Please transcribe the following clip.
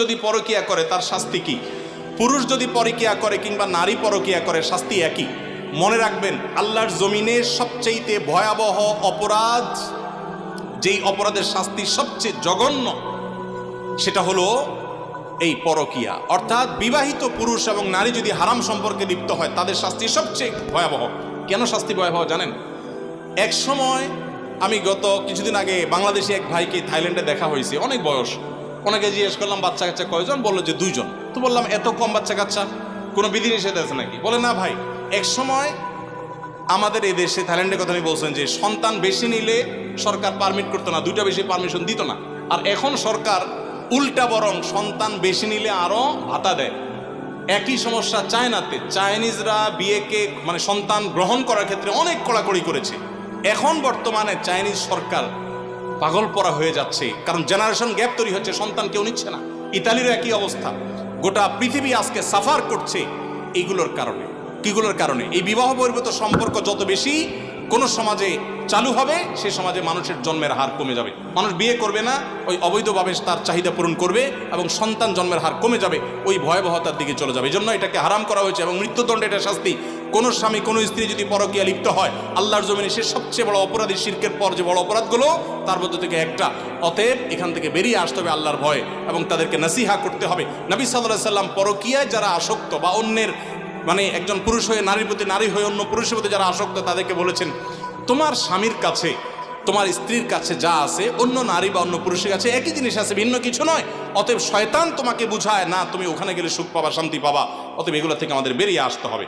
যদি পরকিয়া করে তার শাস্তি কি, পুরুষ যদি পরকিয়া করে কিংবা নারী পরকিয়া করে শাস্তি একই। মনে রাখবেন, আল্লাহর জমিনে সবচেয়ে ভয়াবহ অপরাধ, যেই অপরাধের শাস্তি সবচেয়ে জঘন্য, সেটা হলো এই পরকিয়া। অর্থাৎ বিবাহিত পুরুষ এবং নারী যদি হারাম সম্পর্কে লিপ্ত হয় তাদের শাস্তি সবচেয়ে ভয়াবহ। কেন শাস্তি ভয়াবহ জানেন? এক সময় আমি গত কিছুদিন আগে বাংলাদেশি এক ভাইকে থাইল্যান্ডে দেখা হয়েছে, অনেক বয়স। ওনাকে জিজ্ঞেস করলাম বাচ্চা কাচ্চা কয়জন, বললো যে 2 জন। তো বললাম এত কম বাচ্চা কাচ্চা, কোনো বিধিনিষেধ আছে নাকি? বলে না ভাই, এক সময় আমাদের এই দেশে, থাইল্যান্ডের কথা আমি বলছেন, যে সন্তান বেশি নিলে সরকার পারমিট করতো না, 2টা বেশি পারমিশন দিত না। আর এখন সরকার উল্টা, বরং সন্তান বেশি নিলে আরো ভাতা দেয়। একই সমস্যা চায়নাতে। চাইনিজরা বিয়েকে মানে সন্তান গ্রহণ করার ক্ষেত্রে অনেক কড়াকড়ি করেছে। এখন বর্তমানে চাইনিজ সরকার পাগল পরা হয়ে যাচ্ছে, কারণ জেনারেশন গ্যাপ তৈরি হচ্ছে, সন্তান কেউ নিচ্ছে না। ইতালিরও একই অবস্থা। গোটা পৃথিবী আজকে সাফার করছে এইগুলোর কারণে। কিগুলোর কারণে? এই বিবাহ বহির্ভূত সম্পর্ক যত বেশি কোনো সমাজে চালু হবে, সে সমাজে মানুষের জন্মের হার কমে যাবে। মানুষ বিয়ে করবে না, ওই অবৈধভাবে তার চাহিদা পূরণ করবে এবং সন্তান জন্মের হার কমে যাবে, ওই ভয়াবহতার দিকে চলে যাবে। এই জন্য এটাকে হারাম করা হয়েছে এবং মৃত্যুদণ্ড এটা শাস্তি। কোনো স্বামী কোনো স্ত্রী যদি পরকীয়া লিপ্ত হয়, আল্লাহর জমিনে সে সবচেয়ে বড় অপরাধী। শিরকের পর যে বড় অপরাধগুলো, তার মধ্যে থেকে একটা। অতএব এখান থেকে বেরিয়ে আসতে হবে আল্লাহর ভয়ে এবং তাদেরকে নসিহা করতে হবে। নবী সাল্লাল্লাহু আলাইহি সাল্লাম পরকীয়ায় যারা আসক্ত, বা অন্যের মানে একজন পুরুষ হয়ে নারীর প্রতি, নারী হয়ে অন্য পুরুষের প্রতি যারা আসক্ত, তাদেরকে বলেছেন তোমার স্বামীর কাছে, তোমার স্ত্রীর কাছে যা আছে, অন্য নারী বা অন্য পুরুষের কাছে একই জিনিস আছে, ভিন্ন কিছু নয়। অতএব শয়তান তোমাকে বুঝায় না তুমি ওখানে গেলে সুখ পাবা, শান্তি পাবা। অতএব এগুলো থেকে আমাদের বেরিয়ে আসতে হবে।